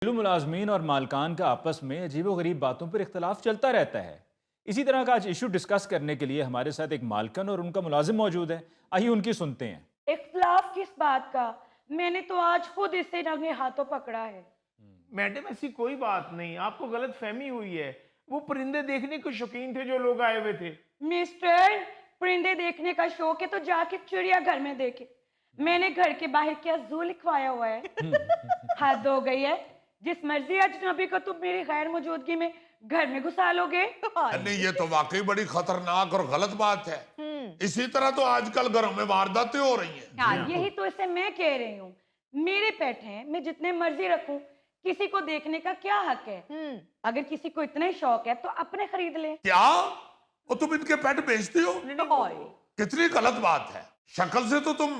घरेलू मुलाजमीन और मालकान का आपस में अजीबोगरीब बातों पर इख्तलाफ चलता रहता है। इसी तरह का आज इशू डिस्कस करने के लिए हमारे साथ एक मालकन और उनका मुलाजिम मौजूद है। आइए उनकी सुनते हैं। इख्तलाफ किस बात का? मैंने तो आज खुद इसे रंगे हाथों पकड़ा है। मैडम ऐसी कोई बात नहीं, आपको गलत फहमी हुई है। वो परिंदे देखने के शौकीन थे जो लोग आए हुए थे। मिस्टर, परिंदे देखने का शौक है तो जाके चिड़ियाघर में देखे। मैंने घर के बाहर क्या जू लिखवाया हुआ है। हद हो गई है। जिस मर्जी अजनबी को तुम मेरी गैर मौजूदगी में घर में घुसा लोगे। नहीं, ये तो वाकई बड़ी खतरनाक और गलत बात है। इसी तरह तो आजकल घरों में वारदातें हो रही हैं। हाँ, यही तो इसे मैं कह रही हूँ। मेरे पेट हैं, मैं जितने मर्जी रखूं, किसी को देखने का क्या हक है? अगर किसी को इतना ही शौक है तो अपने खरीद ले। क्या वो तुम इनके पेट बेचती हो? कितनी गलत बात है। शक्ल से तो तुम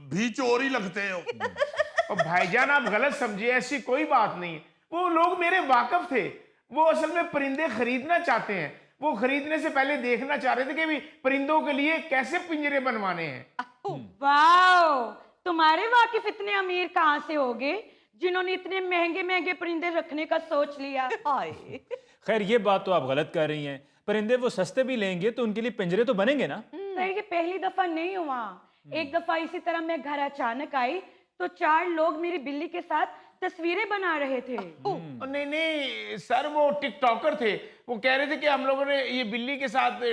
भी चोर ही लगते हो। और भाईजान आप गलत समझिए, ऐसी कोई बात नहीं है। वो लोग मेरे वाकफ थे। वो असल में परिंदे खरीदना चाहते हैं। वो खरीदने से पहले देखना चाह रहे थे कि भी परिंदों के लिए कैसे पिंजरे बनवाने हैं। वाओ, तुम्हारे वाकिफ इतने अमीर कहाँ से होगे जिन्होंने इतने महंगे महंगे परिंदे रखने का सोच लिया? खैर ये बात तो आप गलत कर रही हैं। परिंदे वो सस्ते भी लेंगे तो उनके लिए पिंजरे तो बनेंगे ना। सर, ये पहली दफा नहीं हुआ। एक दफा इसी तरह मैं घर अचानक आई तो 4 लोग मेरी बिल्ली के साथ तस्वीरें बना रहे थे। नहीं नहीं सर, वो टिकटॉकर थे। वो कह रहे थे कि हम लोगों ने ये बिल्ली के साथ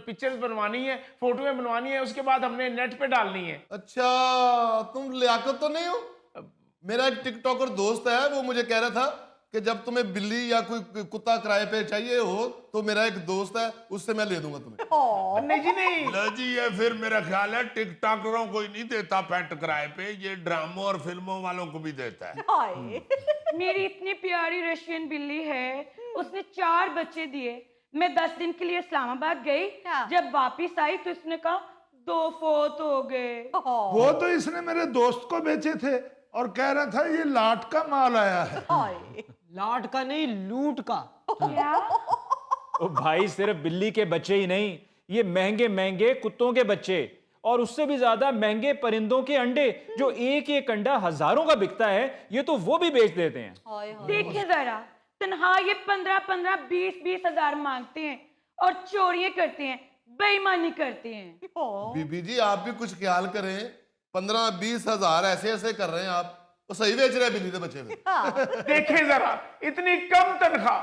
पिक्चर्स बनवानी है, फोटोएं बनवानी है, उसके बाद हमने नेट पे डालनी है। अच्छा, तुम लियाकत तो नहीं हो? मेरा एक टिकटॉकर दोस्त है, वो मुझे कह रहा था कि जब तुम्हें बिल्ली या कोई कुत्ता किराए पे चाहिए हो तो मेरा एक दोस्त है, उससे मैं ले दूंगा तुम्हें। नहीं जी नहीं। लो जी, ये फिर मेरा ख्याल है टिकटॉकरों को ही नहीं देता पेट किराए पे, ये ड्रामों और फिल्मों वालों को भी देता है। मेरी इतनी प्यारी रशियन बिल्ली है, उसने 4 बच्चे दिए। मैं 10 दिन के लिए इस्लामाबाद गई। जब वापिस आई तो इसने कहा 2 फोत हो गए। वो तो इसने मेरे दोस्त को बेचे थे और कह रहा था ये लाट का माल आया है। लाट का नहीं, लूट का। क्या? ओ भाई, सिर्फ बिल्ली के बच्चे ही नहीं, ये महंगे महंगे कुत्तों के बच्चे और उससे भी ज्यादा महंगे परिंदों के अंडे, जो एक एक अंडा हजारों का बिकता है, ये तो वो भी बेच देते हैं। देखिए जरा, तनहा ये 15-15, 20-20 हजार मांगते हैं और चोरियां करते हैं, बेईमानी करते हैं। बीबी जी, आप भी कुछ ख्याल करें। 15-20 हजार ऐसे ऐसे कर रहे हैं आप, वो सही बेच रहे हैं बिल्ली के बच्चे में। देखें जरा, इतनी कम तनख्वाह,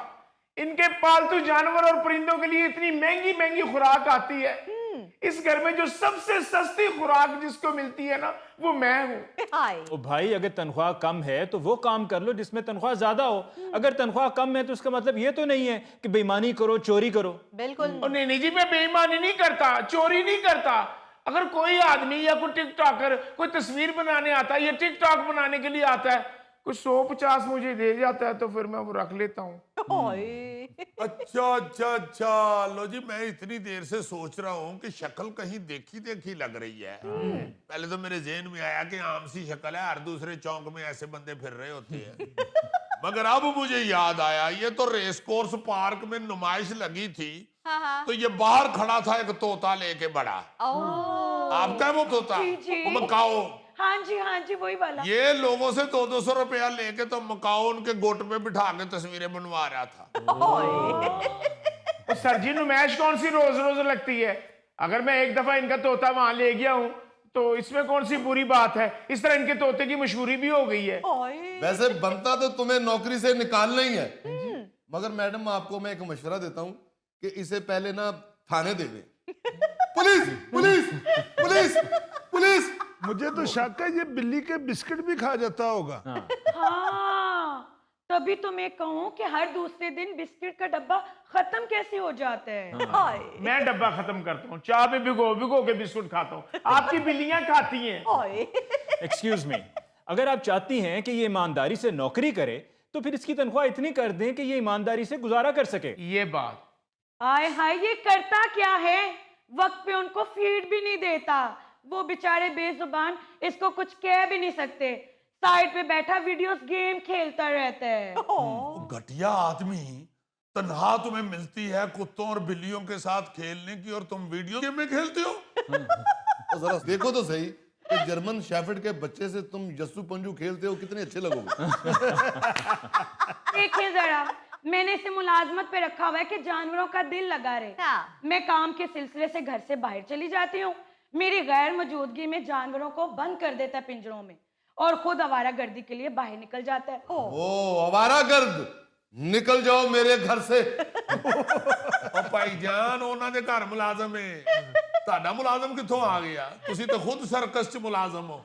इनके पालतू जानवर और परिंदों के लिए इतनी महंगी महंगी खुराक आती है। इस घर में जो सबसे सस्ती खुराक जिसको मिलती है ना, वो मैं हूँ। ओ भाई, अगर तनख्वाह कम है तो वो काम कर लो जिसमें तनख्वाह ज्यादा हो। अगर तनख्वाह कम है तो उसका मतलब ये तो नहीं है कि बेईमानी करो, चोरी करो। बिल्कुल। और नहीं जी, मैं बेईमानी नहीं करता, चोरी नहीं करता। अगर कोई आदमी या कोई टिकटॉकर कोई तस्वीर बनाने आता है या टिकटॉक बनाने के लिए आता है, कुछ 150 मुझे दे जाता है तो फिर मैं वो रख लेता हूँ। अच्छा अच्छा अच्छा, लो जी, मैं इतनी देर से सोच रहा हूँ कि शक्ल कहीं देखी देखी लग रही है। पहले तो मेरे ज़हन में आया कि आम सी शक्ल है, हर दूसरे चौक में ऐसे बंदे फिर रहे होते हैं। मगर अब मुझे याद आया, ये तो रेस कोर्स पार्क में नुमाइश लगी थी। तो ये बाहर खड़ा था एक तोता लेके बड़ा। आपका है वो तोता? जी, जी। वो मकाओ। हाँ जी, वही वाला। ये लोगों से 200-200 रुपया लेके तो मकाओ उनके गोट पे बिठा के तस्वीरें बनवा रहा था। तो सर जी, नुमाइश कौन सी रोज रोज लगती है? अगर मैं एक दफा इनका तोता वहां ले गया हूँ तो इसमें कौन सी बुरी बात है? इस तरह इनके तोते की मशहूरी भी हो गई है। वैसे बनता तो तुम्हें नौकरी से निकालना ही है, मगर मैडम आपको मैं एक मशवरा देता हूँ कि इसे पहले ना थाने दे दें। Police police police police. मुझे तो शक है ये बिल्ली के बिस्किट भी खा जाता होगा। हाँ, तभी तो मैं कहूँ कि हर दूसरे दिन बिस्किट का डब्बा खत्म कैसे हो जाता है। मैं डब्बा खत्म करता हूँ, चाय पे भिगो भिगो के बिस्कुट खाता हूँ। आपकी बिल्लियां खाती हैं। एक्सक्यूज मी, अगर आप चाहती हैं कि ये ईमानदारी से नौकरी करे तो फिर इसकी तनख्वाह इतनी कर दें कि ये ईमानदारी से गुजारा कर सके। ये बात। आय हाय, ये करता क्या है? वक्त पे उनको फीड भी नहीं देता। वो बेचारे बेजुबान, इसको कुछ कह भी नहीं सकते। साइड पे बैठा वीडियोस गेम खेलता रहता है। घटिया आदमी, तनख्वाह तुम्हें मिलती है कुत्तों और बिल्लियों के साथ खेलने की और तुम वीडियो गेम में खेलते हो। तो जरा देखो तो सही, कि जर्मन शेफर्ड के बच्चे से तुम यस्सु पंजू खेलते हो, कितने अच्छे लगोगे। देखिए जरा, मैंने इसे मुलाजमत पे रखा हुआ है कि जानवरों का दिल लगा रहे। हाँ। मैं काम के सिलसिले से घर से बाहर चली जाती हूँ, मेरी गैर मौजूदगी में जानवरों को बंद कर देता है पिंजरों में और खुद आवारागर्दी के लिए बाहर निकल जाता है। ओ आवारागर्द, निकल जाओ मेरे घर से। ਉਹ ਭਾਈਜਾਨ ਉਹਨਾਂ ਦੇ ਘਰ ਮੁਲਾਜ਼ਮ ਹੈ, ਤੁਹਾਡਾ ਮੁਲਾਜ਼ਮ ਕਿੱਥੋਂ ਆ ਗਿਆ? ਤੁਸੀਂ ਤਾਂ ਖੁਦ ਸਰਕਸ 'ਚ ਮੁਲਾਜ਼ਮ ਹੋ।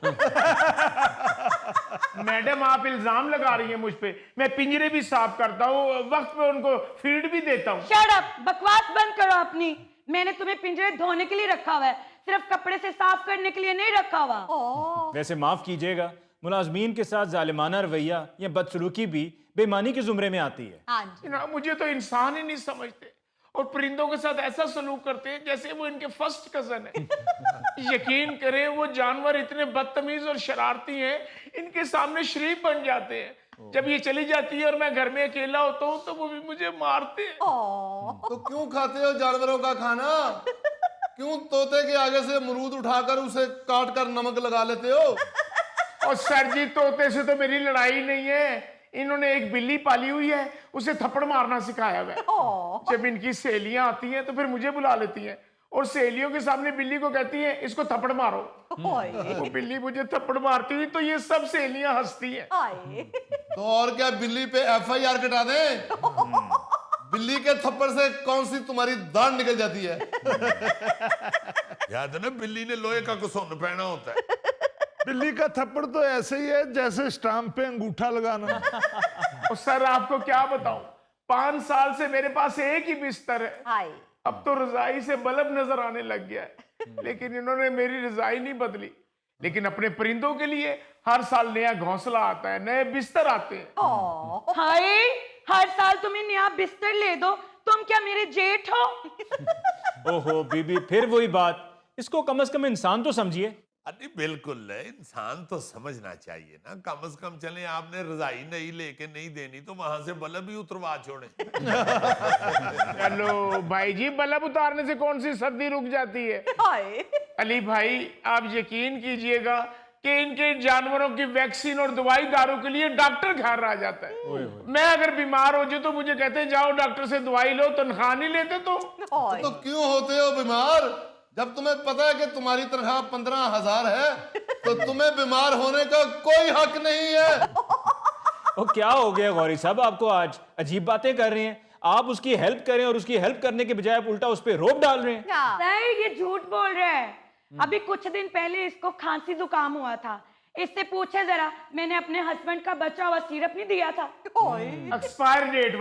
मैडम आप इल्जाम लगा रही हैं मुझ पे। मैं पिंजरे भी साफ करता हूँ, वक्त पे उनको फीड भी देता हूँ। शट अप, बकवास बंद करो अपनी। मैंने तुम्हें पिंजरे धोने के लिए रखा हुआ है, सिर्फ कपड़े से साफ करने के लिए नहीं रखा हुआ। वैसे माफ कीजिएगा, मुलाजमीन के साथ जालिमाना रवैया या बदसलूकी भी बेईमानी के जुमरे में आती है। हाँ जी। ना, मुझे तो इंसान ही नहीं समझते और परिंदों के साथ ऐसा सलूक करते हैं जैसे वो इनके फर्स्ट कजन है। यकीन करें, वो जानवर इतने बदतमीज और शरारती हैं, इनके सामने शरीफ बन जाते हैं। जब ये चली जाती है और मैं घर में अकेला होता हूँ तो वो भी मुझे मारते हैं। तो क्यों खाते हो जानवरों का खाना? क्यों तोते के आगे से अमरूद उठाकर उसे काट कर नमक लगा लेते हो? और सर जी, तोते से तो मेरी लड़ाई नहीं है, इन्होंने एक बिल्ली पाली हुई है, उसे थप्पड़ मारना सिखाया हुआ है। जब इनकी सहेलियां आती हैं तो फिर मुझे बुला लेती हैं और सहेलियों के सामने बिल्ली को कहती हैं इसको थप्पड़ मारो। वो बिल्ली मुझे थप्पड़ मारती हुई तो ये सब सहेलियां हंसती हैं। तो और क्या, बिल्ली पे FIR कटा दें? बिल्ली के थप्पड़ से कौन सी तुम्हारी दाढ़ निकल जाती है? याद है ना, बिल्ली ने लोहे का घुसुन पहना होता है। बिल्ली का थप्पड़ तो ऐसे ही है जैसे स्टाम्प पे अंगूठा लगाना। और सर आपको क्या बताऊं, 5 साल से मेरे पास एक ही बिस्तर है। हाय। अब तो रजाई से बल्ब नजर आने लग गया है, लेकिन इन्होंने मेरी रजाई नहीं बदली। लेकिन अपने परिंदों के लिए हर साल नया घोंसला आता है, नए बिस्तर आते हैं। हाय, हर साल तुम्हें नया बिस्तर ले दो, तुम क्या मेरे जेठ हो? ओहो बीबी, फिर वही बात। इसको कम से कम इंसान तो समझिए। अरे बिल्कुल, इंसान तो समझना चाहिए ना। कम से कम चले, आपने रजाई नहीं लेके नहीं देनी तो वहां से बल्ब ही उतरवा छोड़े। चलो भाई जी, बल्ब उतारने से कौन सी सर्दी रुक जाती है? हाय। अली भाई, आप यकीन कीजिएगा कि इनके जानवरों की वैक्सीन और दवाई दारू के लिए डॉक्टर घर आ जाता है। मैं अगर बीमार हो जाऊं तो मुझे कहते हैं जाओ डॉक्टर से दवाई लो, तनख्वाह नहीं लेते तुम। तो क्यों होते हो बीमार? जब तुम्हें पता है कि तुम्हारी तनख्वाह 15,000 है तो तुम्हें बीमार होने का कोई हक नहीं है। ओ क्या हो गया गौरी साहब, आपको आज अजीब बातें कर रहे हैं। आप उसकी हेल्प करें और उसकी हेल्प करने के बजाय आप उल्टा उस पर रोब डाल रहे हैं। सर ये झूठ बोल रहा है। अभी कुछ दिन पहले इसको खांसी जुकाम हुआ था, इससे पूछे जरा, मैंने अपने हस्बैंड का बचा हुआ सिरप नहीं दिया था? Expire date